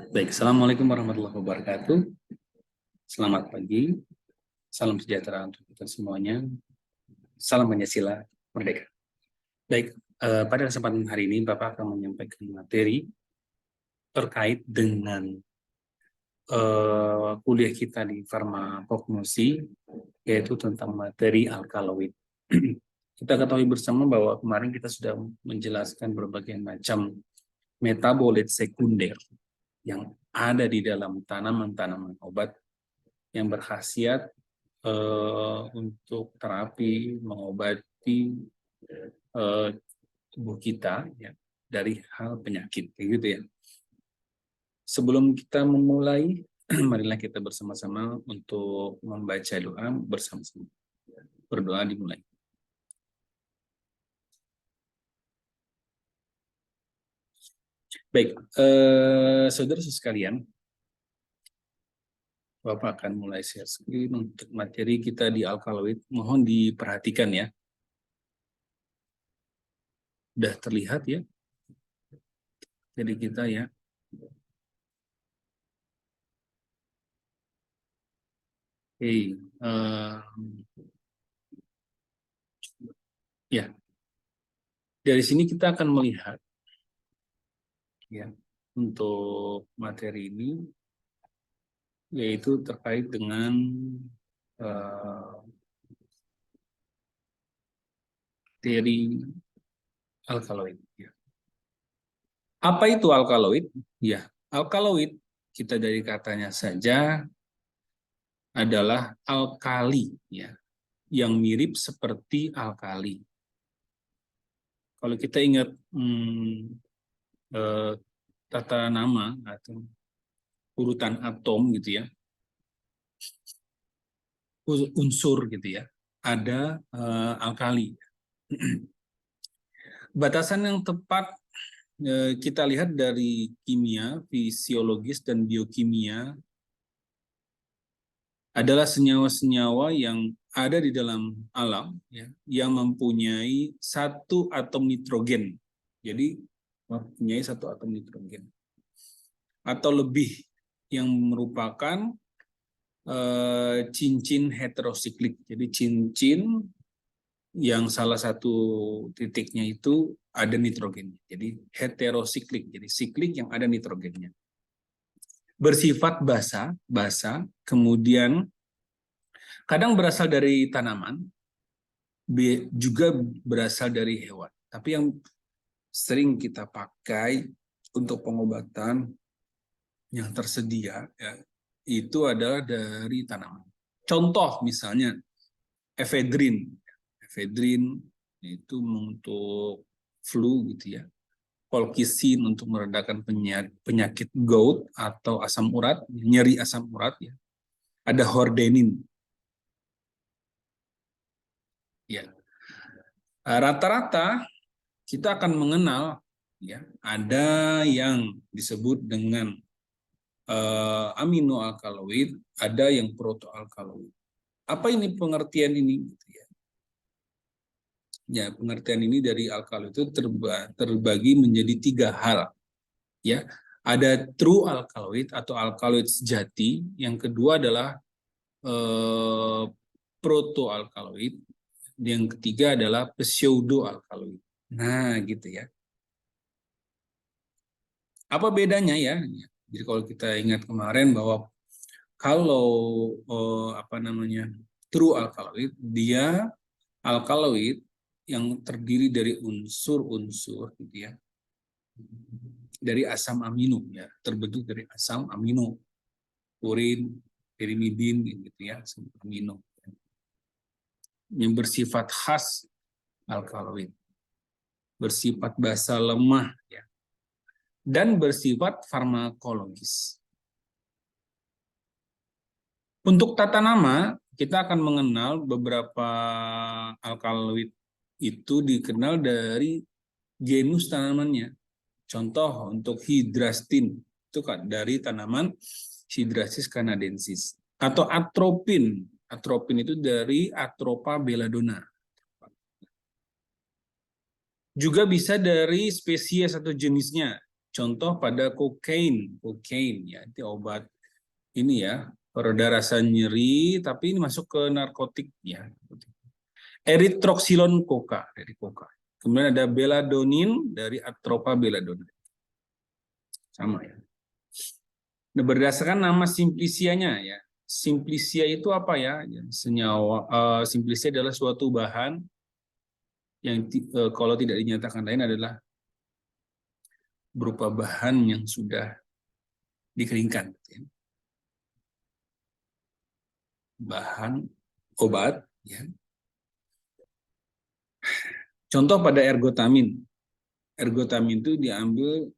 Baik, Assalamualaikum warahmatullahi wabarakatuh. Selamat pagi, salam sejahtera untuk kita semuanya. Salam Pancasila, Merdeka. Baik, pada kesempatan hari ini Bapak akan menyampaikan materi terkait dengan kuliah kita di farmakognosi, yaitu tentang materi alkaloid. Kita ketahui bersama bahwa kemarin kita sudah menjelaskan berbagai macam metabolit sekunder yang ada di dalam tanaman-tanaman obat yang berkhasiat untuk terapi mengobati tubuh kita ya, dari hal penyakit, kayak gitu ya. Sebelum kita memulai, marilah kita bersama-sama untuk membaca doa bersama-sama. Berdoa dimulai. Baik, saudara sekalian, Bapak akan mulai share screen untuk materi kita di alkaloid. Mohon diperhatikan ya. Sudah terlihat ya? Jadi kita ya. Ya, dari sini kita akan melihat ya untuk materi ini yaitu terkait dengan teori alkaloid. Ya. Apa itu alkaloid? Ya, alkaloid kita dari katanya saja adalah alkali ya, yang mirip seperti alkali. Kalau kita ingat tata nama atau urutan atom gitu ya, unsur gitu ya, ada alkali. Batasan yang tepat kita lihat dari kimia, fisiologis, dan biokimia adalah senyawa-senyawa yang ada di dalam alam ya, yang mempunyai satu atom nitrogen. Jadi mempunyai satu atom nitrogen atau lebih, yang merupakan cincin heterosiklik. Jadi cincin yang salah satu titiknya itu ada nitrogennya. Jadi heterosiklik, jadi siklik yang ada nitrogennya. Bersifat basa, kemudian kadang berasal dari tanaman, juga berasal dari hewan. Tapi yang sering kita pakai untuk pengobatan yang tersedia ya, itu adalah dari tanaman. Contoh misalnya efedrin. Efedrin itu untuk flu gitu ya. Colchicine untuk meredakan penyakit gout atau asam urat, nyeri asam urat ya. Ada hordenin. Ya. Rata-rata kita akan mengenal ya, ada yang disebut dengan aminoalkaloid, ada yang protoalkaloid. Apa ini pengertian ini gitu ya? Ya, pengertian ini dari alkaloid itu terbagi menjadi 3 hal. Ya, ada true alkaloid atau alkaloid sejati. Yang kedua adalah protoalkaloid. Yang ketiga adalah pseudoalkaloid. Nah, gitu ya. Apa bedanya ya? Jadi kalau kita ingat kemarin bahwa kalau true alkaloid, dia alkaloid yang terdiri dari unsur-unsur gitu ya, dari asam amino ya, terbentuk dari asam amino, urin, pirimidin gitu ya, asam amino yang bersifat khas alkaloid, bersifat basa lemah ya, dan bersifat farmakologis. Untuk tata nama, kita akan mengenal beberapa alkaloid itu dikenal dari genus tanamannya. Contoh untuk hidrastin, itu kan dari tanaman Hydrastis canadensis. Atau atropin. Atropin itu dari Atropa belladonna. Juga bisa dari spesies atau jenisnya. contoh pada kokain ya, itu obat ini ya, pereda rasa nyeri, tapi ini masuk ke narkotik ya. Eritroxylon coca dari coca. Kemudian ada belladonnin dari Atropa belladonna. Sama ya. Nah, berdasarkan nama simplicianya ya. Simplicia itu apa ya? Senyawa simplicia adalah suatu bahan yang kalau tidak dinyatakan lain adalah berupa bahan yang sudah dikeringkan. Bahan obat. Ya. Contoh pada ergotamin. Ergotamin itu diambil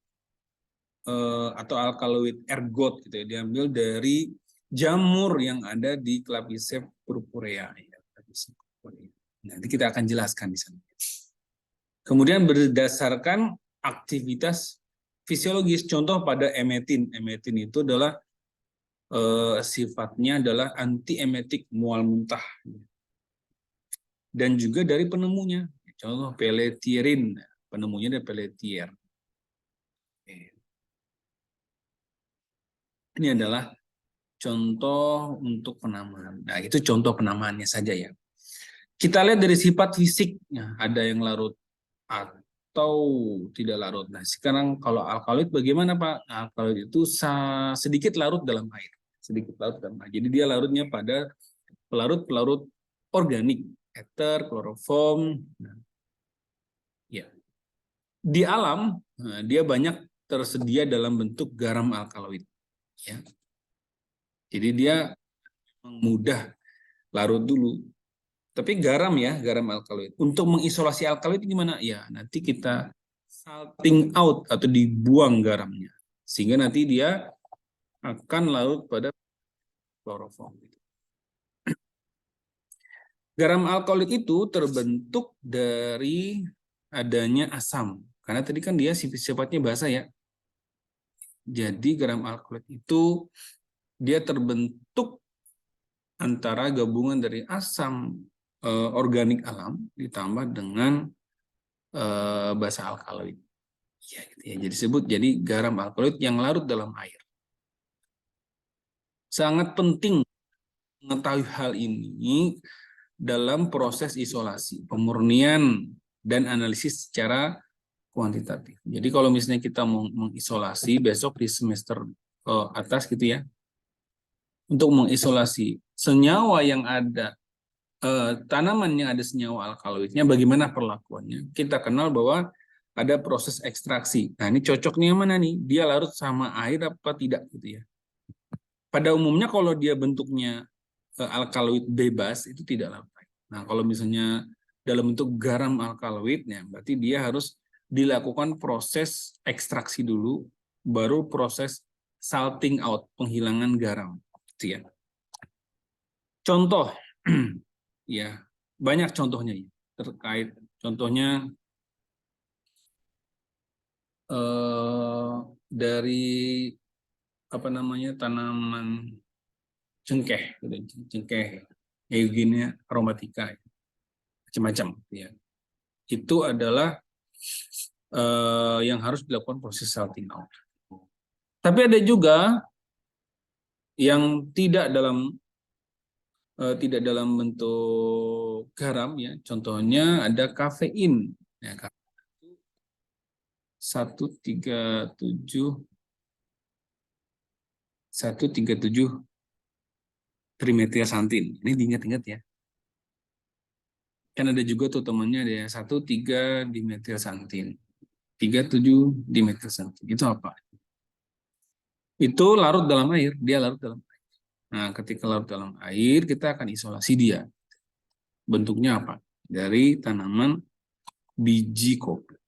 atau alkaloid ergot gitu ya, diambil dari jamur yang ada di Claviceps purpurea. Ya. Nanti kita akan jelaskan di sana. Kemudian berdasarkan aktivitas fisiologis, contoh pada emetin. Emetin itu adalah sifatnya adalah antiemetik, mual muntah. Dan juga dari penemunya. Contoh Pelletierin, penemunya dari Pelletier. Ini adalah contoh untuk penamaan. Nah, itu contoh penamaannya saja ya. Kita lihat dari sifat fisiknya, ada yang larut atau tidak larut. Nah, sekarang kalau alkaloid bagaimana Pak? Alkaloid itu sedikit larut dalam air. Sedikit larut dalam air. Jadi dia larutnya pada pelarut-pelarut organik, ether, kloroform. Nah, ya. Di alam, dia banyak tersedia dalam bentuk garam alkaloid. Ya. Jadi dia mudah larut dulu. Tapi garam ya, garam alkaloid. Untuk mengisolasi alkaloid gimana? Ya, nanti kita salting out atau dibuang garamnya. Sehingga nanti dia akan larut pada kloroform. Garam alkaloid itu terbentuk dari adanya asam. Karena tadi kan dia sifatnya basa ya. Jadi garam alkaloid itu dia terbentuk antara gabungan dari asam organik alam ditambah dengan basa alkaloid. Ya, gitu ya. Jadi disebut jadi garam alkaloid yang larut dalam air. Sangat penting mengetahui hal ini dalam proses isolasi, pemurnian dan analisis secara kuantitatif. Jadi kalau misalnya kita mau mengisolasi besok di semester atas gitu ya, untuk mengisolasi senyawa yang ada tanaman yang ada senyawa alkaloidnya, bagaimana perlakuannya? Kita kenal bahwa ada proses ekstraksi. Nah, ini cocoknya yang mana nih? Dia larut sama air apa tidak gitu ya. Pada umumnya kalau dia bentuknya alkaloid bebas itu tidak larut air. Nah, kalau misalnya dalam bentuk garam alkaloidnya, berarti dia harus dilakukan proses ekstraksi dulu, baru proses salting out, penghilangan garam. Gitu ya. Contoh, ya banyak contohnya ya, terkait contohnya dari apa namanya tanaman cengkeh, cengkeh Eugenia aromatica, macam-macam ya. Itu adalah yang harus dilakukan proses salting out. Tapi ada juga yang tidak dalam bentuk garam ya. Contohnya ada kafein. Ya, 137 trimetilsantin. Ini diingat-ingat ya. Kan ada juga tuh temannya ada 13 dimetilsantin. 37 dimetilsantin. Itu apa? Itu larut dalam air, dia larut dalam air. Nah, ketika larut dalam air, kita akan isolasi dia. Bentuknya apa? Dari tanaman biji kopi.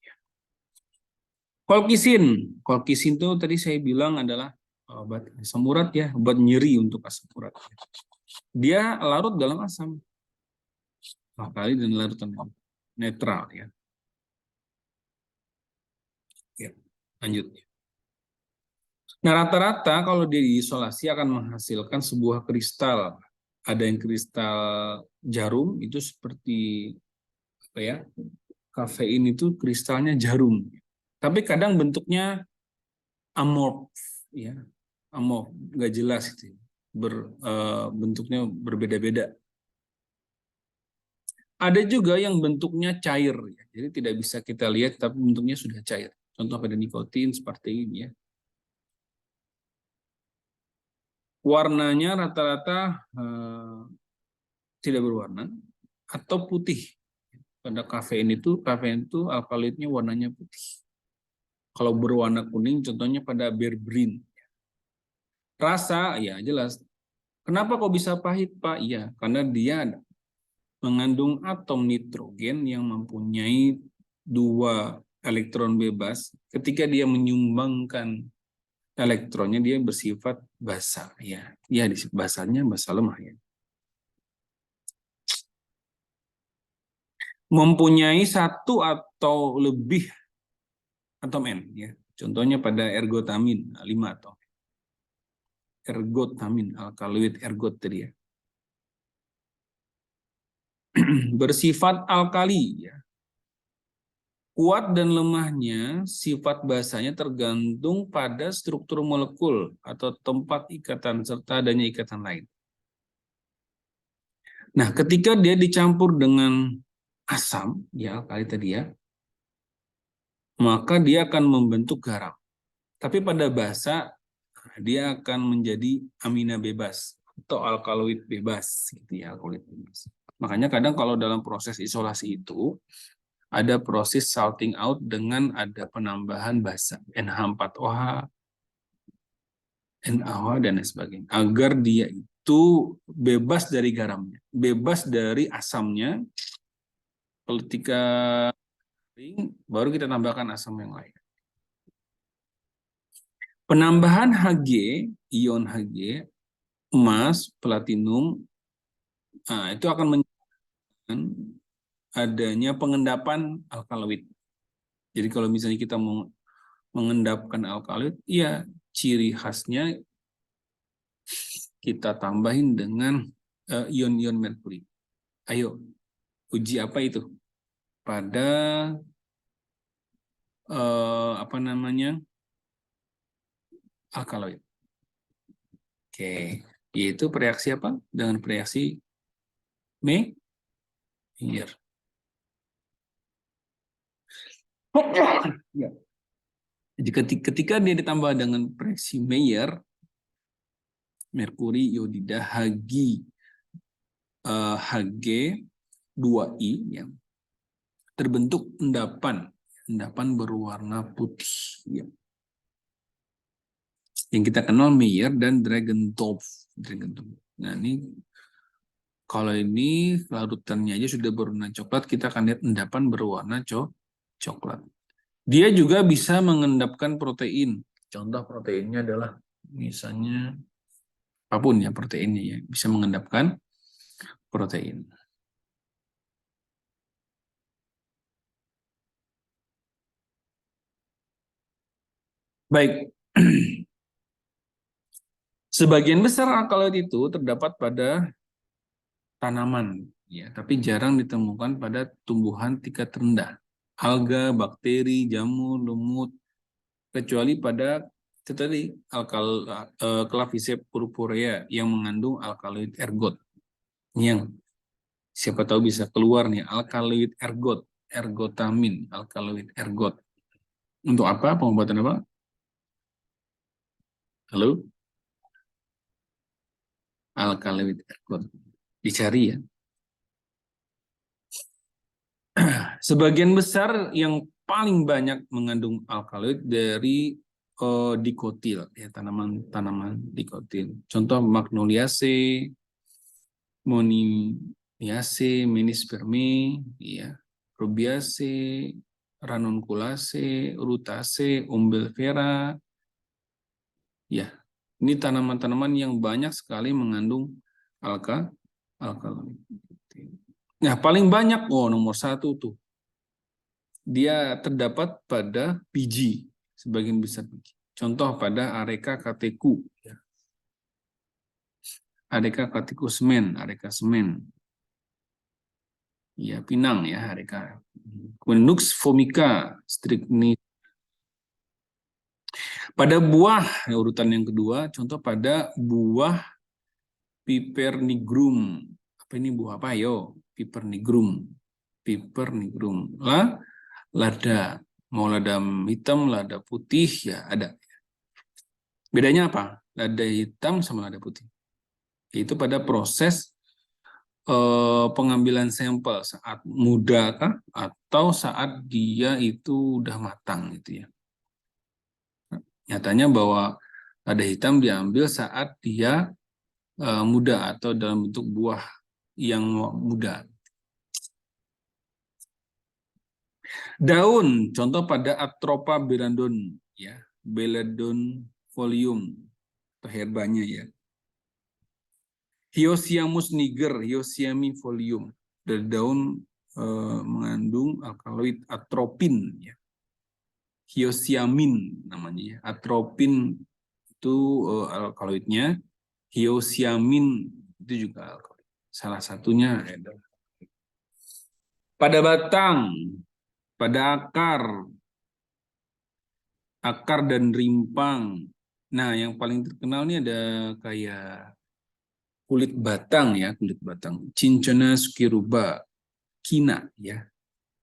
Kolkisin. Kolkisin itu tadi saya bilang adalah obat asam urat ya, obat nyeri untuk asam urat. Dia larut dalam asam. Kali dan larut dalam netral ya. Ya, lanjut. Nah, rata-rata kalau dia diisolasi akan menghasilkan sebuah kristal. Ada yang kristal jarum, itu seperti apa ya? Kafein itu kristalnya jarum. Tapi kadang bentuknya amorf, ya, amorf, nggak jelas itu, bentuknya berbeda-beda. Ada juga yang bentuknya cair, ya. Jadi tidak bisa kita lihat, tapi bentuknya sudah cair. Contoh pada nikotin seperti ini, ya. Warnanya rata-rata tidak berwarna atau putih. Pada kafein itu alkaloidnya warnanya putih. Kalau berwarna kuning, contohnya pada berberine. Rasa, ya jelas. Kenapa kok bisa pahit, Pak? Iya, karena dia mengandung atom nitrogen yang mempunyai 2 elektron bebas. Ketika dia menyumbangkan elektronnya, dia bersifat basa. Ya, basanya basa lemah, ya. Mempunyai 1 atau lebih atom N, ya. Contohnya pada ergotamin 5 atom. Ergotamin, alkaloid ergot tadi, ya. Bersifat alkali, ya. Kuat dan lemahnya sifat basanya tergantung pada struktur molekul atau tempat ikatan serta adanya ikatan lain. Nah, ketika dia dicampur dengan asam, ya alkali tadi, ya, maka dia akan membentuk garam. Tapi pada basa dia akan menjadi amina bebas atau alkaloid bebas, gitu ya, alkaloid bebas. Makanya kadang kalau dalam proses isolasi itu ada proses salting out dengan ada penambahan basa NH4OH, NaOH dan lain sebagainya, agar dia itu bebas dari garamnya, bebas dari asamnya. Ketika baru kita tambahkan asam yang lain. Penambahan Hg, ion Hg, emas, platinum, itu akan menyebabkan adanya pengendapan alkaloid. Jadi kalau misalnya kita mau mengendapkan alkaloid, ya ciri khasnya kita tambahin dengan ion-ion merkuri. Ayo, uji apa itu? Pada apa namanya, alkaloid. Oke, yaitu reaksi apa? Dengan reaksi Meyer. Ya. Jadi ketika dia ditambah dengan reaksi Meyer, merkuri iodida Hg2i, ya, terbentuk endapan berwarna putih, ya. Yang kita kenal Meyer dan Dragendorf. Nah, ini kalau ini larutannya aja sudah berwarna coklat, kita akan lihat endapan berwarna coklat. Dia juga bisa mengendapkan protein. Contoh proteinnya adalah misalnya apapun, ya, proteinnya, ya, bisa mengendapkan protein. Baik. Sebagian besar alkaloid itu terdapat pada tanaman, ya, tapi jarang ditemukan pada tumbuhan tingkat rendah. Alga, bakteri, jamur, lumut, kecuali pada itu tadi Claviceps purpurea yang mengandung alkaloid ergot. Yang siapa tahu bisa keluar nih, alkaloid ergot, ergotamin, alkaloid ergot. Untuk apa? Pengobatan apa? Halo? Alkaloid ergot. Dicari, ya. Sebagian besar yang paling banyak mengandung alkaloid dari dikotil, ya, tanaman dikotil. Contoh Magnoliaceae, Moniniaceae, Menispermae, ya, Rubiaceae, Ranunculaceae, Rutaceae, Umbellifera, ya. Ini tanaman-tanaman yang banyak sekali mengandung alkaloid. Nah, paling banyak, nomor 1 tuh, dia terdapat pada biji, sebagian besar biji. Contoh pada Areca catechu, ya. Areca catechu semen, Areca semen, ya, pinang, ya, Areca. Nux vomica, strychnia. Pada buah, urutan yang kedua, contoh pada buah Piper nigrum. Apa ini buah apa? Yo, Piper nigrum. Piper nigrum. Lada. Mau lada hitam, lada putih, ya ada. Bedanya apa? Lada hitam sama lada putih. Itu pada proses pengambilan sampel saat muda kah? Atau saat dia itu udah matang gitu ya. Nyatanya bahwa lada hitam diambil saat dia muda atau dalam bentuk buah yang muda. Daun, contoh pada Atropa belandon, ya, Beladon folium atau herbanya ya. Hyoscyamus niger, Hyoscyamine folium, dari daun mengandung alkaloid atropin, ya. Hyoscyamin namanya, ya. Atropin itu alkaloidnya, hyoscyamin itu juga alkaloid. Salah satunya adalah pada batang, pada akar dan rimpang. Nah, yang paling terkenal ini ada kayak kulit batang ya, kulit batang. Cinchona sciuruba, kina ya.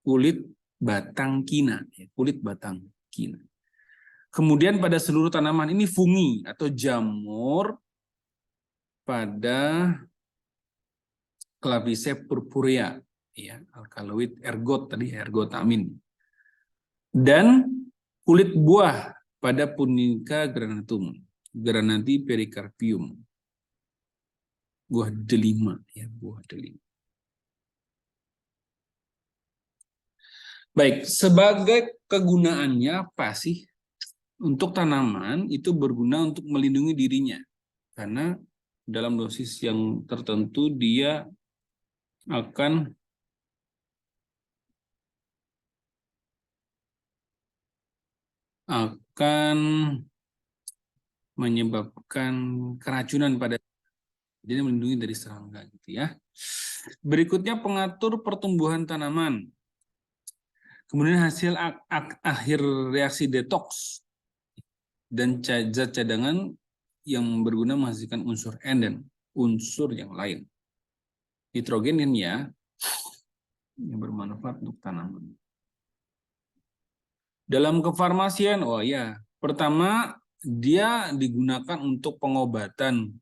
Kulit batang kina, ya. Kulit batang kina. Kemudian pada seluruh tanaman ini fungi atau jamur pada Claviceps purpurea, ya, alkaloid ergot tadi, ergotamin. Dan kulit buah pada Punica granatum, granati pericarpium. Buah delima, ya, buah delima. Baik, sebagai kegunaannya apa sih? Untuk tanaman itu berguna untuk melindungi dirinya. Karena dalam dosis yang tertentu dia akan menyebabkan keracunan pada, jadi melindungi dari serangga gitu ya. Berikutnya pengatur pertumbuhan tanaman. Kemudian hasil akhir reaksi detoks dan zat cadangan yang berguna menghasilkan unsur N dan unsur yang lain. Nitrogen ya, yang bermanfaat untuk tanaman. Dalam kefarmasian, oh ya, pertama dia digunakan untuk pengobatan.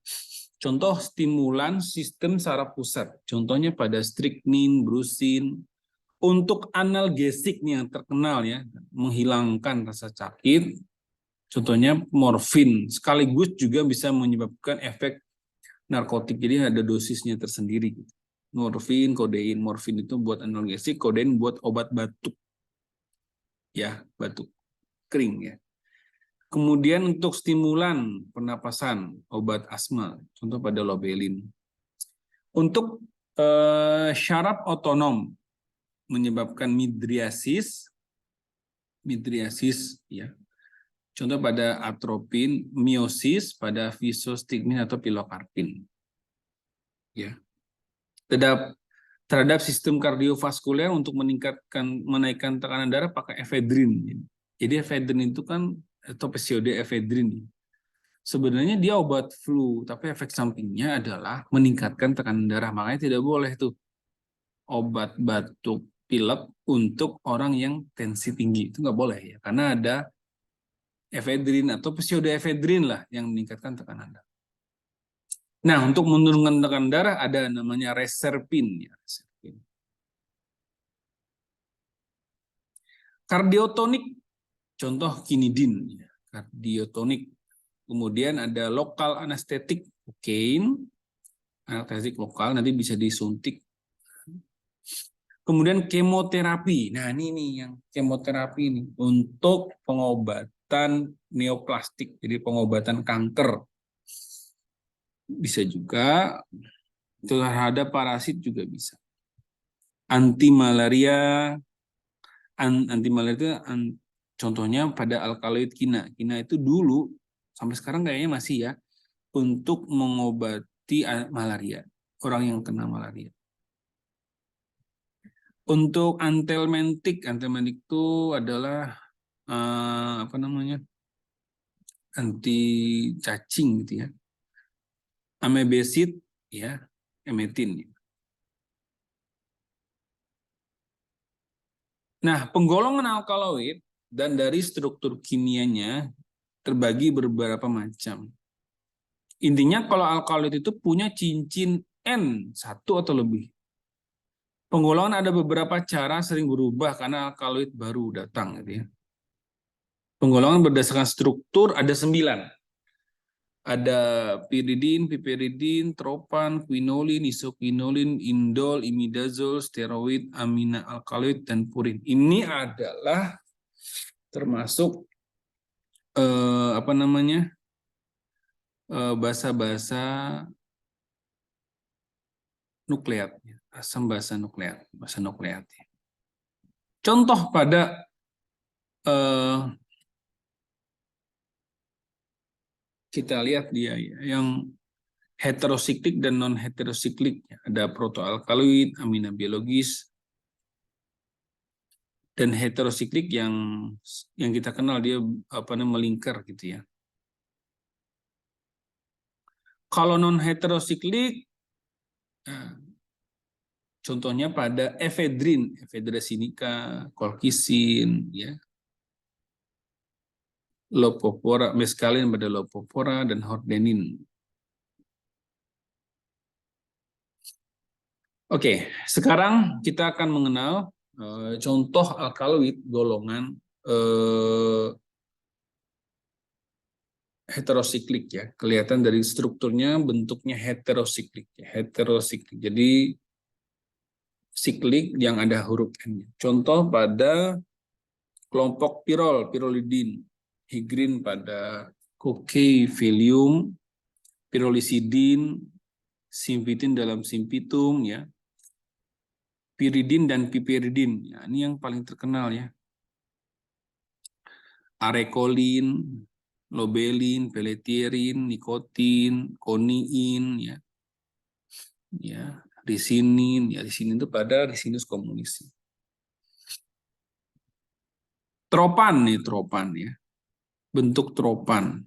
Contoh stimulan sistem saraf pusat. Contohnya pada strychnine, brucin. Untuk analgesik nih yang terkenal ya, menghilangkan rasa sakit. Contohnya morfin. Sekaligus juga bisa menyebabkan efek narkotik. Jadi ada dosisnya tersendiri. Morfin, kodein. Morfin itu buat analgesik, kodein buat obat batuk. Ya, batuk kering ya. Kemudian untuk stimulan pernapasan, obat asma, contoh pada lobelin. Untuk syaraf otonom menyebabkan midriasis ya. Contoh pada atropin, miosis pada fisostigmin atau pilokarpin. Ya. Terhadap sistem kardiovaskuler untuk menaikkan tekanan darah pakai efedrin. Jadi efedrin itu kan atau pseudoefedrin. Sebenarnya dia obat flu, tapi efek sampingnya adalah meningkatkan tekanan darah. Makanya tidak boleh tuh obat batuk pilek untuk orang yang tensi tinggi. Itu nggak boleh ya, karena ada efedrin atau pseudoefedrin lah yang meningkatkan tekanan darah. Nah, untuk menurunkan tekanan darah ada namanya reserpin. Ya, reserpin. Kardiotonik, contoh kinidin. Ya, kardiotonik. Kemudian ada lokal anestetik, kokain, anestetik lokal, nanti bisa disuntik. Kemudian kemoterapi. Nah, ini nih yang kemoterapi ini untuk pengobatan neoplastik, jadi pengobatan kanker. Bisa juga terhadap parasit juga bisa. Anti malaria itu contohnya pada alkaloid kina. Kina itu dulu sampai sekarang kayaknya masih ya untuk mengobati malaria, orang yang kena malaria. Untuk antelmentik itu adalah apa namanya? anti cacing gitu ya. Amebesid ya, emetin. Nah, penggolongan alkaloid dan dari struktur kimianya terbagi beberapa macam. Intinya kalau alkaloid itu punya cincin N satu atau lebih. Penggolongan ada beberapa cara, sering berubah karena alkaloid baru datang gitu ya. Penggolongan berdasarkan struktur ada 9. Ada piridin, piperidin, tropan, quinolin, isoquinolin, indol, imidazol, steroid, amina alkaloid, dan purin. Ini adalah termasuk apa namanya, basa-basa nukleat, asam basa nukleat, basa nukleat. Contoh pada kita lihat dia ya, yang heterosiklik dan non heterosiklik. Ada protoalkaloid, amina biologis, dan heterosiklik yang kita kenal dia apa namanya melingkar gitu ya. Kalau non heterosiklik, contohnya pada efedrin, ephedra sinica, colchicine, ya, lopopora, meskalin pada lopopora dan hordenin. Oke, sekarang kita akan mengenal contoh alkaloid golongan heterosiklik ya. Kelihatan dari strukturnya bentuknya heterosiklik ya. Heterosiklik. Jadi siklik yang ada huruf N. Contoh pada kelompok pirol, pirolidin, higrin pada cocaevelium, pirolisidin, simpitin dalam simpitum ya. Piridin dan piperidin. Ya, ini yang paling terkenal ya. Arekolin, lobelin, peletierin, nikotin, koniin ya. Ya, risinin, ya risinin itu pada risinus komunis. Tropan nih, tropan ya. Bentuk tropan.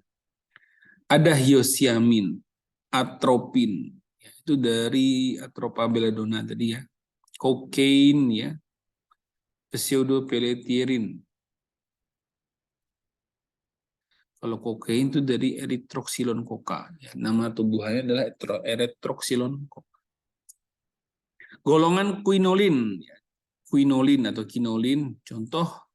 Ada hiosiamin, atropin, ya, itu dari Atropa belladonna tadi ya. Kokain ya. Pseudopelletierin. Kalau kokain itu dari eritroxylon coca. Ya, nama tubuhannya adalah eritroxylon coca. Golongan quinolin, ya. Quinolin atau quinolin, contoh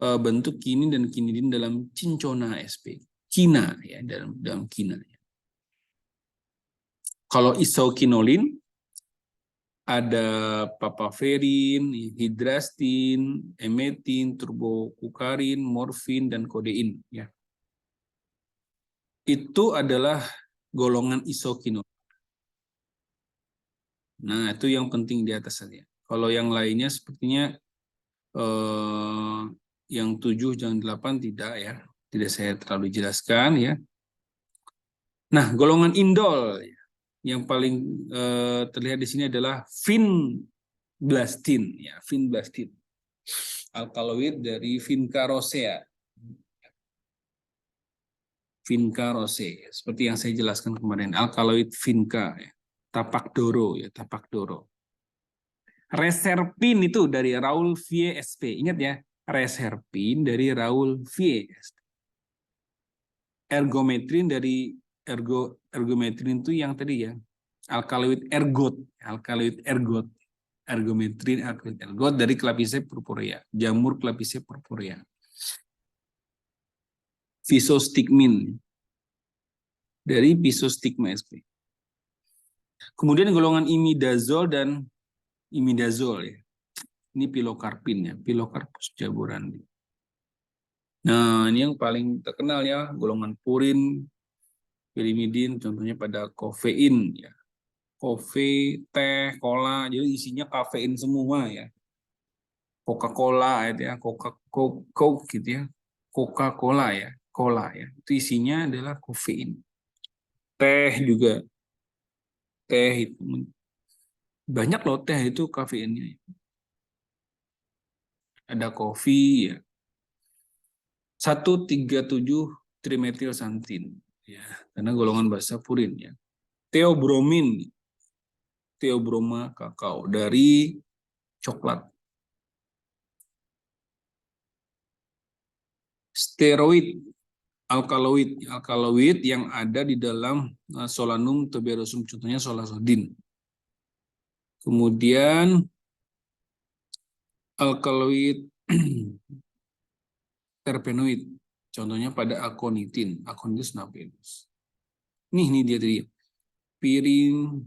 bentuk kinin dan kinidin dalam Cinchona sp. Kina ya, dalam kina. Kalau isoquinolin ada papaverin, hidrastin, emetin, turbokukarin, morfin, dan kodein ya. Itu adalah golongan isoquinolin. Nah, itu yang penting di atas saja. Kalau yang lainnya sepertinya yang 7 dan 8 tidak ya. Tidak saya terlalu jelaskan ya. Nah, golongan indol yang paling terlihat di sini adalah vinblastin ya, vinblastin. Alkaloid dari Vinca rosea. Vinca rosea, seperti yang saya jelaskan kemarin, alkaloid Vinca ya. Tapak doro ya, tapak doro. Reserpin itu dari Raoul Vie SP. Ingat ya, reserpin dari Raoul Vie SP. Ergometrin dari ergometrin itu yang tadi ya, alkaloid ergot, ergometrin, alkaloid ergot dari Clapice purpurea, jamur Clapice purpurea. Physostigmin dari Physostigma sp. Kemudian golongan imidazol dan imidazol ya. Ini pilokarpin ya, Pilocarpus jaborandi. Nah, ini yang paling terkenal ya, golongan purin, pirimidin, contohnya pada kofein ya. Kopi, teh, cola, jadi isinya kafein semua ya. Coca-Cola ya, Coke gitu ya. Coca-Cola ya, cola ya. Itu isinya adalah kafein. Teh juga, teh itu banyak loh teh itu kafeinnya. Ada kopi ya. 137 trimetilsantin, ya, karena golongan basa purin, ya. Theobromin, Theobroma kakao dari coklat. Steroid, alkaloid yang ada di dalam Solanum tuberosum, contohnya solasodin. Kemudian alkaloid terpenoid, contohnya pada aconitin, Aconitus napellus. Ini dia tadi, pirin,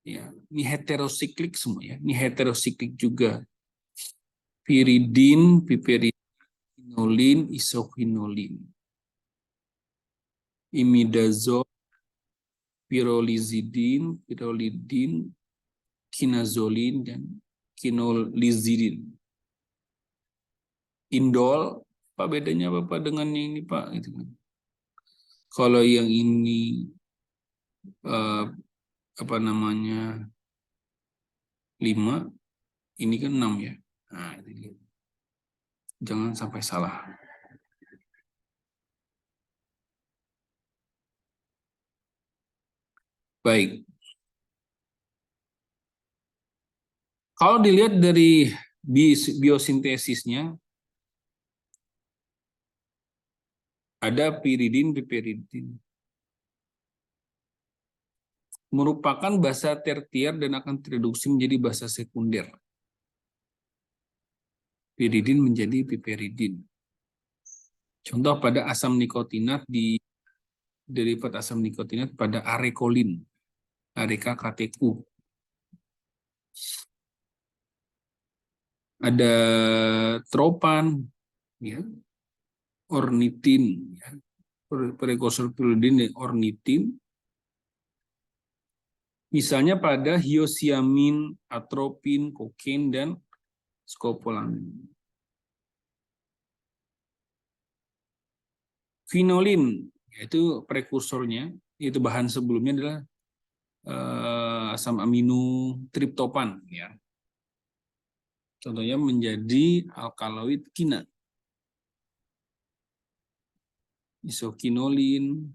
ya, ini heterosiklik semua, ya, ini heterosiklik juga. Piridin, piperidinolin, isoquinolin, imidazole, pyrrolizidin, pyrrolidin, kinazolin, dan kinolizidin. Indol, apa bedanya Bapak dengan yang ini Pak? Gitu kan. Kalau yang ini apa namanya 5, ini kan 6 ya. Nah, itu dia. Jangan sampai salah. Baik. Kalau dilihat dari biosintesisnya, ada piridin, piperidin. Merupakan basa tertier dan akan tereduksi menjadi basa sekunder. Piridin menjadi piperidin. Contoh pada asam nikotinat di derivat asam nikotinat pada arekolin, areka kateku. Ada tropan, ya, ornitin, ya, prekursor piridin, ornitin. Misalnya pada hiosiamin, atropin, kokain, dan skopolamin. Vinolin, yaitu prekursornya, yaitu bahan sebelumnya adalah asam amino triptopan, ya. Contohnya menjadi alkaloid kina. Isoquinolin,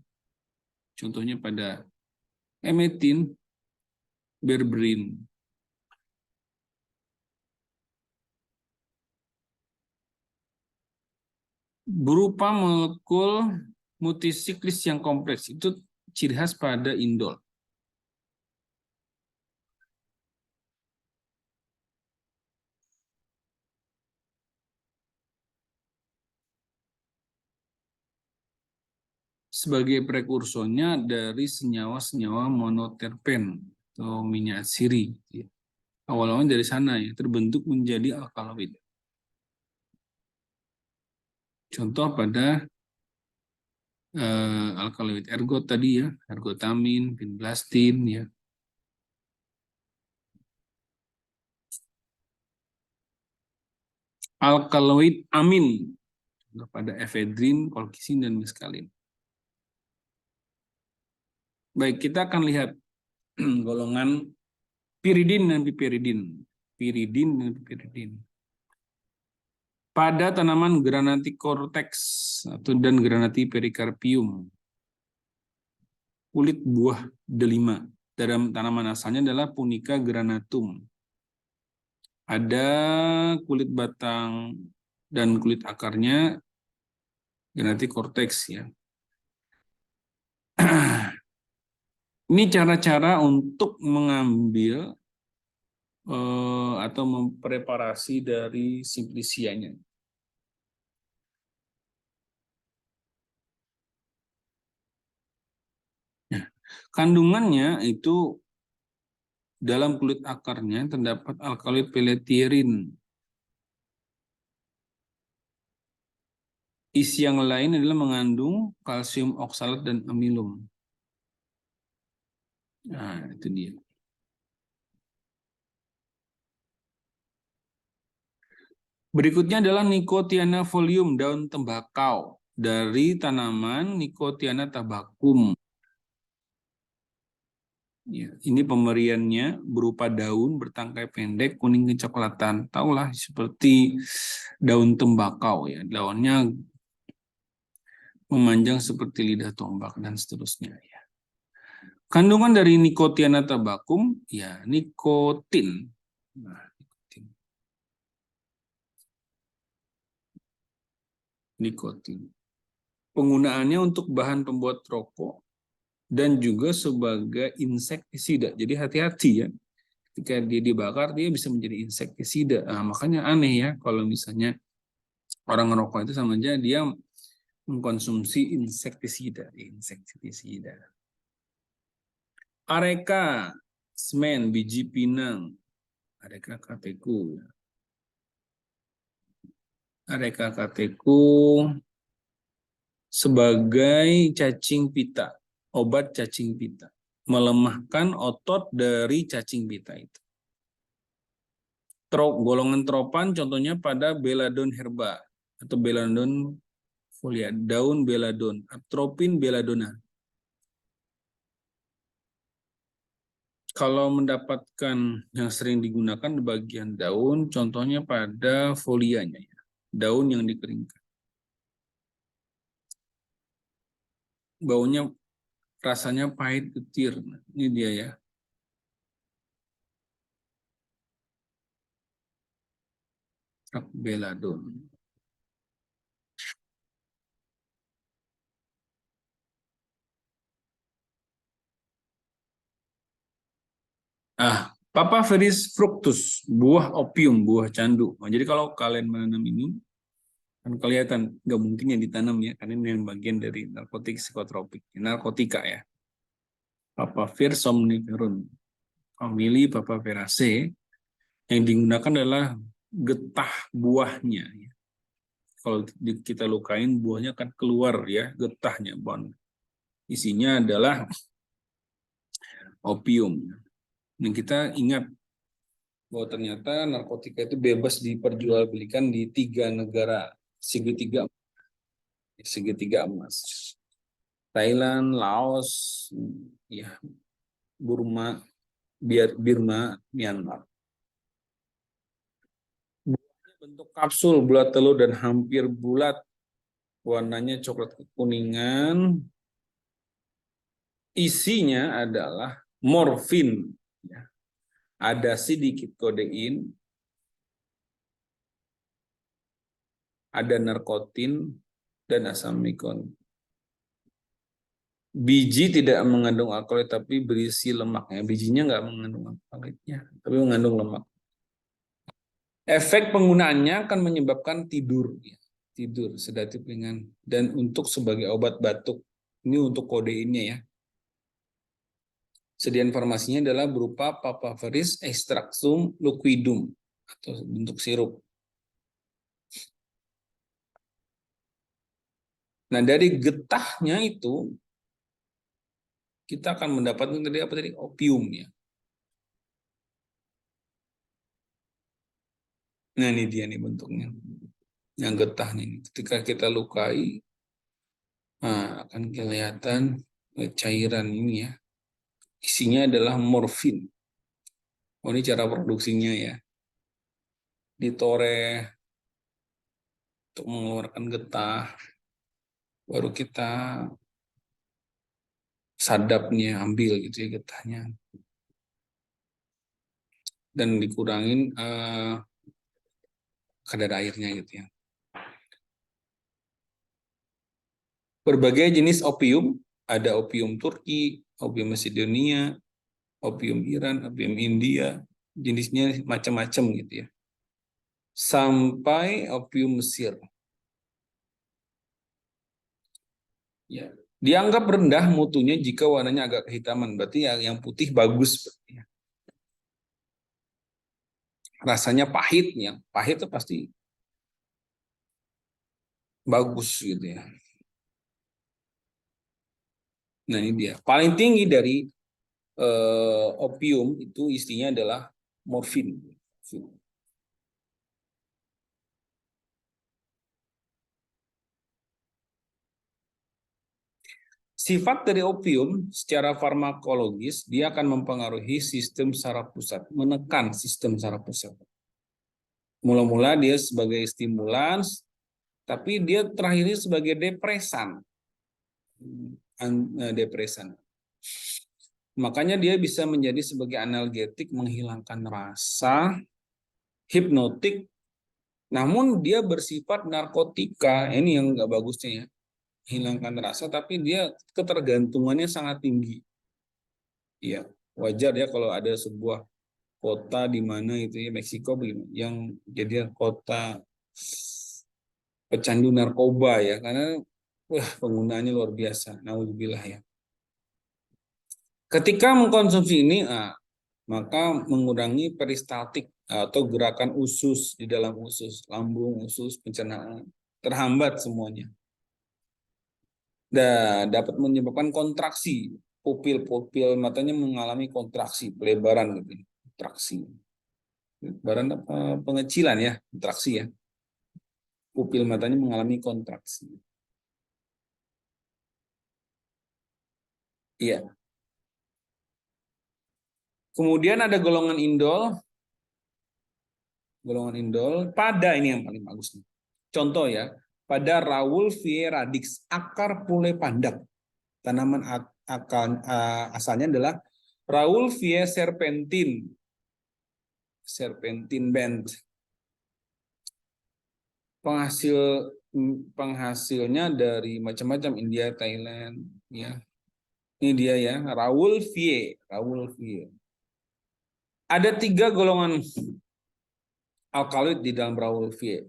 contohnya pada emetin, berberin. Berupa molekul multisiklis yang kompleks, itu ciri khas pada indol. Sebagai prekursornya dari senyawa-senyawa monoterpen atau minyak siri. Awal-awalnya dari sana, ya, terbentuk menjadi alkaloid. Contoh pada alkaloid ergot tadi, ya, ergotamin, vinblastin, ya. Alkaloid amin pada efedrin, kolkisin, dan meskalin. Baik, kita akan lihat golongan piridin dan piperidin. Piridin dan piperidin. Pada tanaman Granaticortex dan Granati pericarpium, kulit buah delima. Dalam tanaman asalnya adalah Punica granatum. Ada kulit batang dan kulit akarnya Granaticortex, ya. Ini cara-cara untuk mengambil atau mempreparasi dari simplicianya. Kandungannya itu dalam kulit akarnya terdapat alkaloid peletierin. Isi yang lain adalah mengandung kalsium oksalat dan amilum. Nah, itu dia. Berikutnya adalah Nicotiana folium, daun tembakau dari tanaman Nicotiana tabacum. Ya, ini pemberiannya berupa daun bertangkai pendek kuning kecoklatan. Taulah seperti daun tembakau, ya. Daunnya memanjang seperti lidah tombak, dan seterusnya. Ya. Kandungan dari Nicotiana tabacum, ya nikotin. Nah, nikotin. Nikotin. Penggunaannya untuk bahan pembuat rokok dan juga sebagai insektisida. Jadi hati-hati ya. Ketika dia dibakar, dia bisa menjadi insektisida. Nah, makanya aneh ya kalau misalnya orang ngerokok itu sama aja dia mengkonsumsi insektisida. Insektisida. Areka, semen, biji pinang, Areka kateku. Areka kateku sebagai cacing pita, obat cacing pita, melemahkan otot dari cacing pita itu. Golongan tropan contohnya pada Belladon herba atau Belladon folia, daun Belladon, Atropin belladona. Kalau mendapatkan yang sering digunakan di bagian daun, contohnya pada folianya, daun yang dikeringkan. Baunya rasanya pahit getir. Ini dia ya. Belladon. Papaver fructus, buah opium, buah candu. Nah, jadi kalau kalian menanam ini, kan kelihatan nggak mungkin yang ditanam ya, karena ini bagian dari narkotik psikotropik, narkotika ya. Papaver somniferum, famili Papaveraceae, yang digunakan adalah getah buahnya. Ya. Kalau kita lukain, buahnya akan keluar ya, getahnya. Isinya adalah opium. Dan kita ingat bahwa ternyata narkotika itu bebas diperjualbelikan di 3 negara segitiga emas. Thailand, Laos, ya, Burma, Birma, Myanmar. Bentuk kapsul, bulat telur dan hampir bulat. Warnanya coklat kekuningan. Isinya adalah morfin. Ada sedikit kodein, ada narkotin, dan asam nikon. Biji tidak mengandung alkaloid tapi berisi lemaknya. Bijinya nggak mengandung alkaloidnya, tapi mengandung lemak. Efek penggunaannya akan menyebabkan tidur, tidur sedatif ringan, dan untuk sebagai obat batuk. Ini untuk kodeinnya ya. Sediaan farmasinya adalah berupa Papaveris extractum liquidum atau bentuk sirup. Nah, dari getahnya itu kita akan mendapatkan tadi opium ya. Nah, ini dia nih bentuknya. Yang getahnya ini. Ketika kita lukai, akan kelihatan cairan ini ya. Isinya adalah morfin. Oh, ini cara produksinya ya. Ditoreh untuk mengeluarkan getah. Baru kita sadapnya, ambil gitu ya getahnya. Dan dikurangin kadar airnya gitu ya. Berbagai jenis opium, ada opium Turki, opium Macedonia, opium Iran, opium India, jenisnya macam-macam gitu ya. Sampai opium Mesir. Ya. Dianggap rendah mutunya jika warnanya agak kehitaman, berarti yang putih bagus. Rasanya pahit, yang pahit itu pasti bagus gitu ya. Nah ini dia. Paling tinggi dari opium itu istinya adalah morfin. Sifat dari opium secara farmakologis, dia akan mempengaruhi sistem saraf pusat, menekan sistem saraf pusat. Mula-mula dia sebagai stimulans, tapi dia terakhirnya sebagai depresan. depresan. Makanya dia bisa menjadi sebagai analgetik, menghilangkan rasa, hipnotik, namun dia bersifat narkotika. Ini yang nggak bagusnya ya. Hilangkan rasa, tapi dia ketergantungannya sangat tinggi. Iya, wajar ya kalau ada sebuah kota di mana itu ya Meksiko yang jadi kota pecandu narkoba ya, karena wah penggunaannya luar biasa. Nauzubillah ya. Ketika mengkonsumsi ini, maka mengurangi peristaltik atau gerakan usus di dalam usus, lambung, usus, pencernaan terhambat semuanya. Dan dapat menyebabkan kontraksi, pupil matanya mengalami kontraksi, pelebaran gitu, kontraksi. Pelebaran apa pengecilan ya, kontraksi ya. Pupil matanya mengalami kontraksi. Iya. Kemudian ada golongan indol. Golongan indol pada ini yang paling bagus nih. Contoh ya, pada Rauwolfia radix, akar pule pandak. Tanaman asalnya adalah Rauwolfia serpentin. Serpentin band. Penghasilnya dari macam-macam India, Thailand, ya. Ini dia ya, Rauwolfia. Ada 3 golongan alkaloid di dalam Rauwolfia.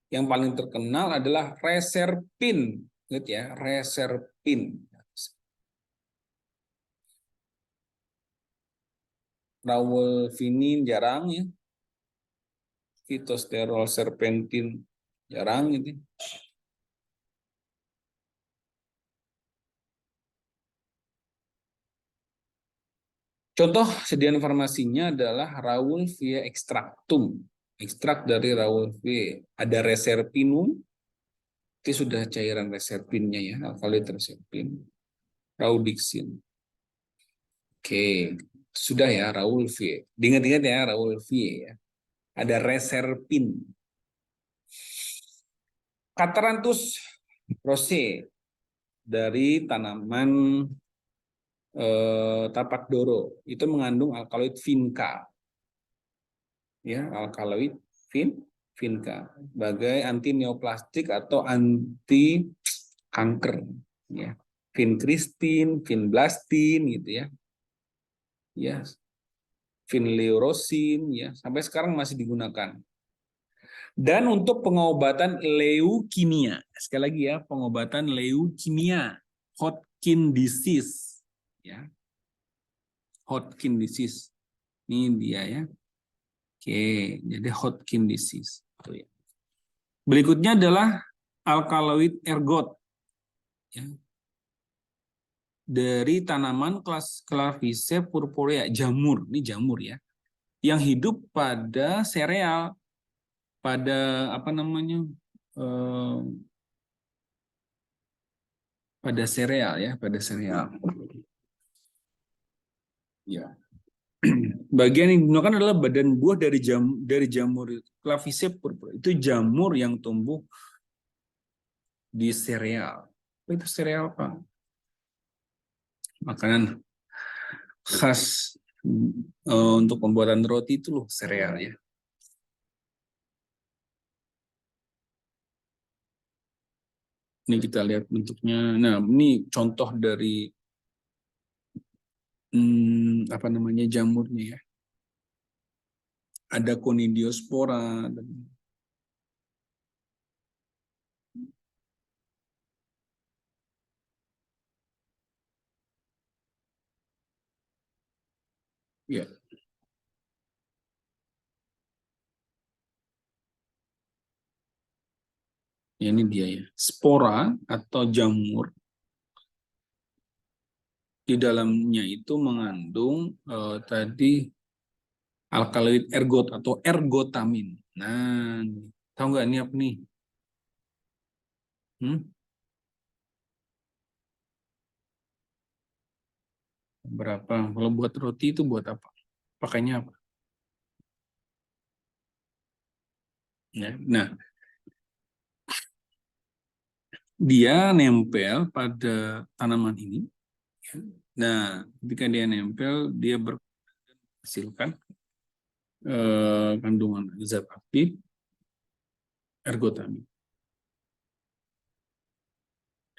Yang paling terkenal adalah reserpin, lihat ya, reserpin. Rawolfinin jarang ya, fitosterol serpentin jarang gitu. Contoh sediaan farmasinya adalah Rauwolfia extractum, ekstrak dari Rauwolfia. Ada reserpinum, itu sudah cairan reserpinnya ya, alkaloid reserpin, Raudixin. Oke, sudah ya Rauwolfia. Diingat-ingat ya Rauwolfia ya. Ada reserpin. Catranthus rosea dari tanaman tapak doro itu mengandung alkaloid vinca, ya alkaloid vinca sebagai anti neoplastik atau anti kanker, ya vincristin, vinblastin gitu ya vinlerosin ya sampai sekarang masih digunakan. Dan untuk pengobatan leukemia, sekali lagi ya, pengobatan leukemia, Hodgkin disease, ya, Hodgkin disease. Ini dia ya. Oke, jadi Hodgkin disease. Tuh ya. Berikutnya adalah alkaloid ergot, ya, dari tanaman kelas Clavice purpurea, jamur, ini jamur ya, yang hidup pada sereal, pada apa namanya? Eh, pada sereal ya, pada sereal. Ya. Bagian yang digunakan adalah badan buah dari jamur Clavice purpurea. Itu jamur yang tumbuh di sereal. Itu sereal apa? Makanan khas untuk pembuatan roti itu loh sereal ya. Ini kita lihat bentuknya. Nah, ini contoh dari apa namanya jamurnya ya. Ada Conidiospora. Ya, ini dia ya. Spora atau jamur di dalamnya itu mengandung tadi alkaloid ergot atau ergotamin. Nah, tahu nggak ini apa nih? Hmm? Berapa? Kalau buat roti itu buat apa? Pakainya apa? Ya. Nah, dia nempel pada tanaman ini. Nah, ketika dia nempel, dia berhasilkan kandungan zat aktif ergotamin.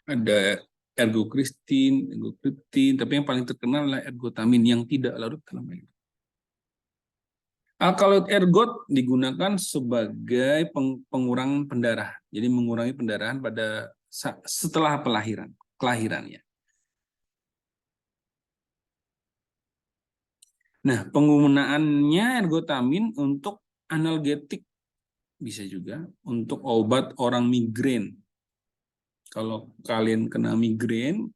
Ada ergokristin, ergokriptin, tapi yang paling terkenal adalah ergotamin yang tidak larut dalam air. Alkaloid ergot digunakan sebagai pengurang pendarahan. Jadi mengurangi pendarahan pada setelah kelahirannya. Nah, penggunaannya ergotamin untuk analgetik bisa juga untuk obat orang migrain. Kalau kalian kena migrain,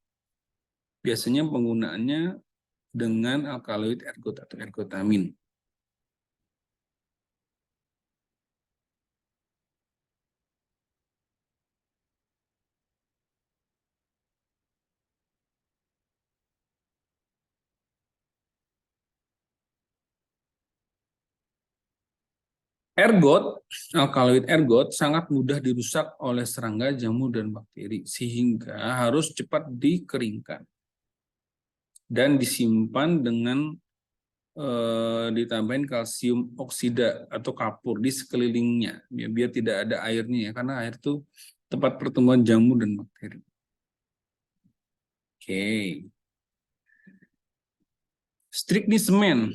biasanya penggunaannya dengan alkaloid ergot atau ergotamin. Alkaloid ergot sangat mudah dirusak oleh serangga, jamur, dan bakteri, sehingga harus cepat dikeringkan dan disimpan dengan ditambahin kalsium oksida atau kapur di sekelilingnya, biar tidak ada airnya ya, karena air itu tempat pertemuan jamur dan bakteri. Oke. Strychnia semen.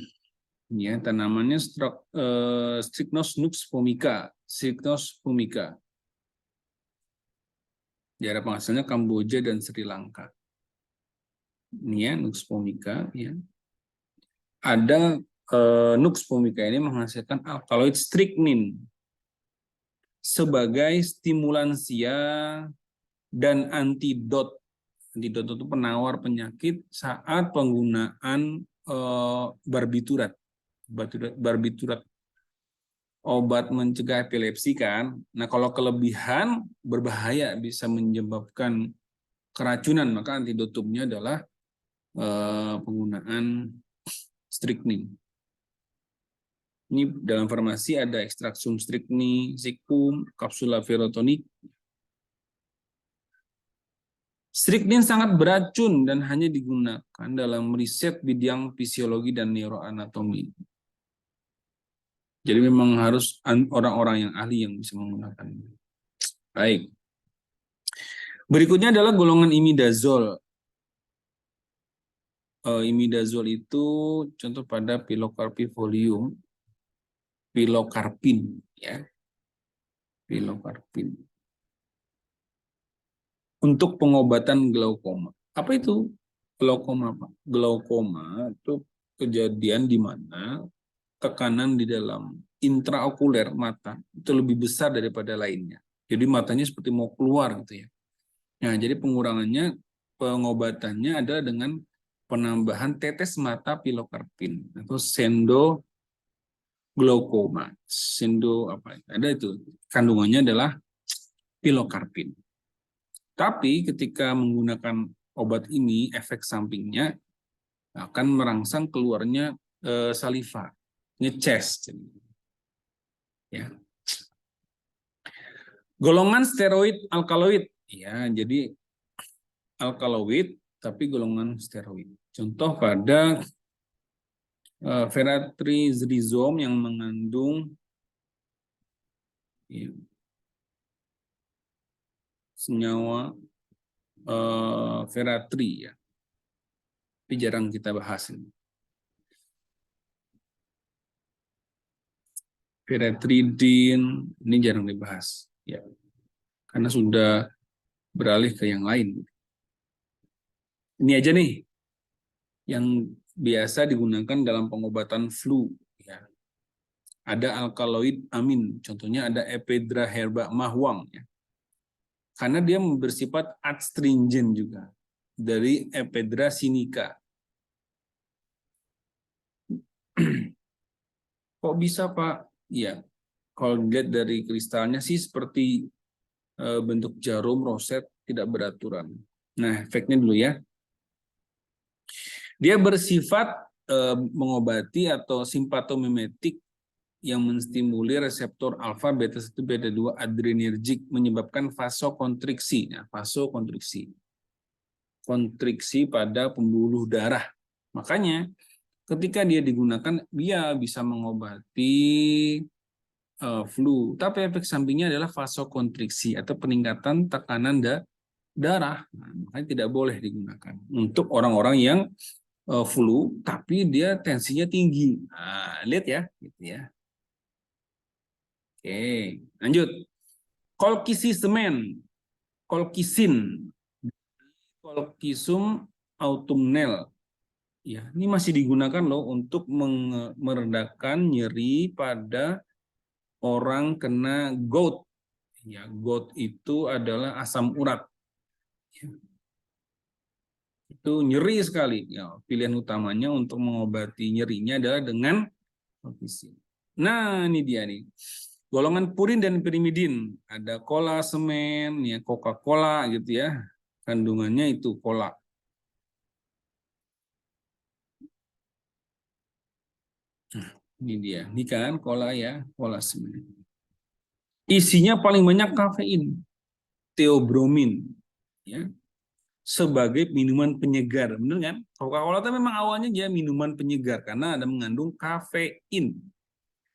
Ya, tanamannya Strychnos nux vomica. Strychnos vomica. Daerah penghasilnya Kamboja dan Sri Lanka. Ini ya, nux vomica. Ya. Ada nux vomica ini menghasilkan alkaloid strychnin sebagai stimulansia dan antidot. Antidot itu penawar penyakit saat penggunaan barbiturat. Barbiturat obat mencegah epilepsi kan. Nah, kalau kelebihan berbahaya, bisa menyebabkan keracunan, maka antidotumnya adalah penggunaan strychnin. Ini dalam farmasi ada ekstraksium strychni, zikum, kapsula verotonik. Strychnin sangat beracun dan hanya digunakan dalam riset bidang fisiologi dan neuroanatomi. Jadi memang harus orang-orang yang ahli yang bisa menggunakannya. Baik. Berikutnya adalah golongan imidazol. Imidazol itu contoh pada pilocarpifolium, pilocarpin, ya, pilocarpin. Untuk pengobatan glaukoma. Apa itu glaukoma, Pak? Glaukoma itu kejadian di mana tekanan di dalam intraokuler mata itu lebih besar daripada lainnya. Jadi matanya seperti mau keluar gitu ya. Nah, jadi pengobatannya adalah dengan penambahan tetes mata pilocarpin atau sendoglaukoma. Ada itu. Kandungannya adalah pilocarpin. Tapi ketika menggunakan obat ini, efek sampingnya akan merangsang keluarnya saliva, ngeces. Ya. Golongan steroid alkaloid, ya, jadi alkaloid tapi golongan steroid. Contoh pada veratrizom yang mengandung ya, senyawa veratri, ya. Tapi jarang kita bahas ini. Veratridin ini jarang dibahas, ya, karena sudah beralih ke yang lain. Ini aja nih yang biasa digunakan dalam pengobatan flu. Ya. Ada alkaloid amin, contohnya ada Ephedra herba mahwang, ya. Karena dia bersifat adstringent juga dari Ephedra sinica. Kok bisa, Pak? Ya, kalau dilihat dari kristalnya sih seperti bentuk jarum roset, tidak beraturan. Nah, efeknya dulu ya. Dia bersifat mengobati atau simpatomimetik yang menstimulir reseptor alfa, beta 1, beta 2 adrenergik menyebabkan vasokonstriksi. Nah, vasokonstriksi. Konstriksi pada pembuluh darah. Makanya ketika dia digunakan, dia bisa mengobati flu. Tapi efek sampingnya adalah vasokonstriksi atau peningkatan tekanan darah. Nah, makanya tidak boleh digunakan untuk orang-orang yang flu tapi dia tensinya tinggi. Nah, lihat ya, gitu ya. Oke, lanjut. Colchicine, colchicin, colchicum autumnale. Ya, ini masih digunakan loh untuk meredakan nyeri pada orang kena gout. Ya, gout itu adalah asam urat. Ya, itu nyeri sekali. Ya, pilihan utamanya untuk mengobati nyerinya adalah dengan colchicine. Nah, ini dia nih. Golongan purin dan pirimidin. Ada cola semen, ya Coca-Cola gitu ya. Kandungannya itu cola. Ini dia. Ini kan cola ya, cola semen. Isinya paling banyak kafein, theobromine, ya, sebagai minuman penyegar. Benar kan? Coca-Cola itu memang awalnya dia minuman penyegar karena ada mengandung kafein.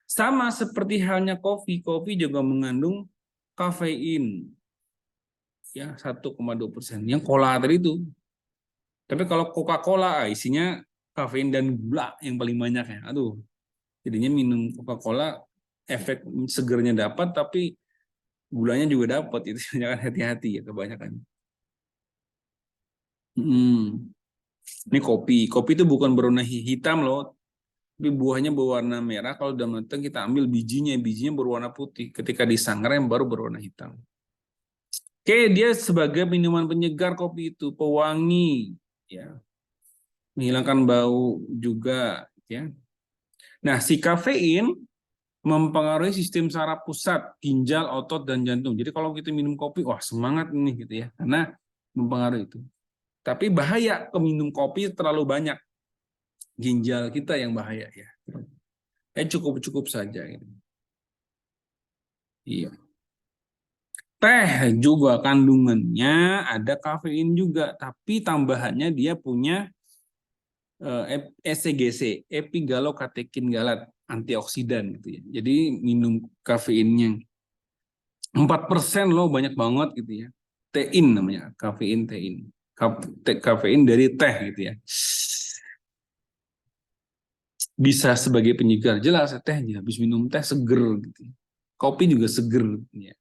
Sama seperti halnya kopi, kopi juga mengandung kafein, ya 1,2%. Yang cola tadi itu. Tapi kalau Coca-Cola isinya kafein dan gula yang paling banyak ya. Aduh, jadinya minum Coca-Cola efek segernya dapat tapi gulanya juga dapat, itu jangan hati-hati ya kebanyakan. Hmm. Ini kopi. Kopi itu bukan berwarna hitam loh, tapi buahnya berwarna merah. Kalau udah matang kita ambil bijinya, bijinya berwarna putih. Ketika disangrai baru berwarna hitam. Oke, dia sebagai minuman penyegar kopi itu pewangi, ya, menghilangkan bau juga, ya. Nah, si kafein mempengaruhi sistem saraf pusat, ginjal, otot, dan jantung. Jadi kalau kita minum kopi, wah semangat nih gitu ya, karena mempengaruhi itu. Tapi bahaya ke minum kopi terlalu banyak, ginjal kita yang bahaya ya. Cukup-cukup saja. Gitu. Iya. Teh juga kandungannya ada kafein juga, tapi tambahannya dia punya ECGC, epigalokatekin galat, antioksidan gitu ya. Jadi minum kafeinnya 4% loh, banyak banget gitu ya. Tein namanya, kafein tein. Kafein dari teh gitu ya. Bisa sebagai penyegar, jelas tehnya. Habis minum teh seger gitu. Kopi juga seger gitu ya.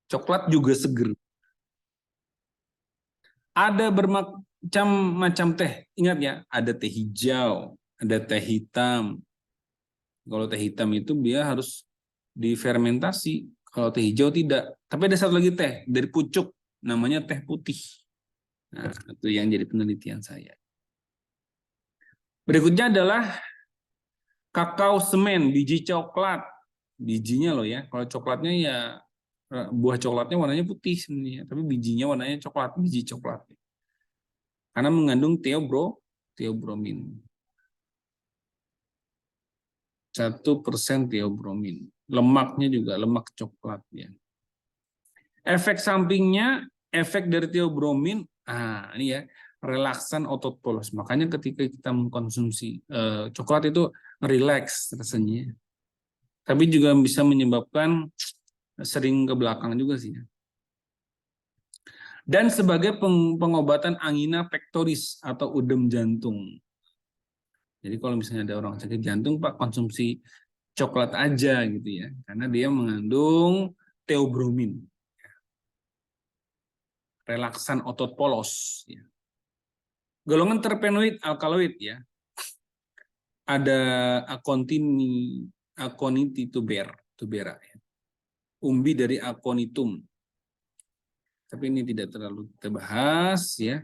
Coklat juga seger. Ada bermacam teh. Ingat ya, ada teh hijau, ada teh hitam. Kalau teh hitam itu dia harus difermentasi. Kalau teh hijau tidak. Tapi ada satu lagi teh dari pucuk, namanya teh putih. Nah, itu yang jadi penelitian saya. Berikutnya adalah kakao semen, biji coklat. Bijinya loh ya. Kalau coklatnya ya buah coklatnya warnanya putih sebenarnya, tapi bijinya warnanya coklat, biji coklat. Karena mengandung theobromin. 1% theobromin. Lemaknya juga lemak coklat ya. Efek sampingnya, efek dari theobromin, ini ya, relaksan otot polos. Makanya ketika kita mengkonsumsi coklat itu relax rasanya. Tapi juga bisa menyebabkan sering ke belakang juga sih. Dan sebagai pengobatan angina pectoris atau udem jantung. Jadi kalau misalnya ada orang sakit jantung, Pak, konsumsi coklat aja gitu ya. Karena dia mengandung theobromin, relaksan otot polos. Ya. Golongan terpenoid alkaloid ya. Ada aconiti tubera ya. Umbi dari aconitum. Tapi ini tidak terlalu kita bahas ya.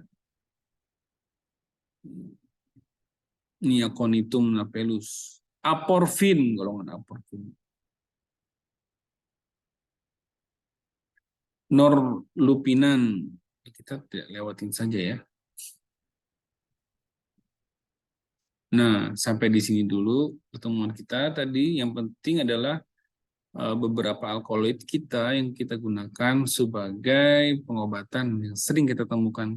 Ini aconitum napellus. Aporfin, golongan aporfin. Norlupinan. Kita tidak lewatin saja ya. Nah, sampai di sini dulu pertemuan kita tadi. Yang penting adalah beberapa alkaloid kita yang kita gunakan sebagai pengobatan yang sering kita temukan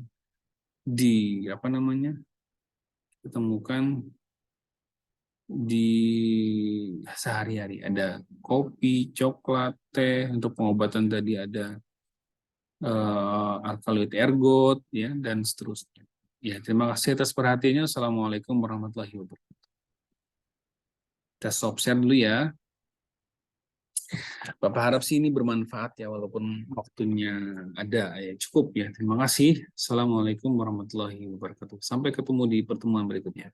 di apa namanya? Kita temukan di sehari-hari. Ada kopi, coklat, teh. Untuk pengobatan tadi ada alkaloid ergot, ya, dan seterusnya. Ya, terima kasih atas perhatiannya. Assalamualaikum warahmatullahi wabarakatuh. Kita stop share dulu ya. Bapak harap sih ini bermanfaat ya, walaupun waktunya ada ya, cukup ya. Terima kasih. Assalamualaikum warahmatullahi wabarakatuh. Sampai ketemu di pertemuan berikutnya.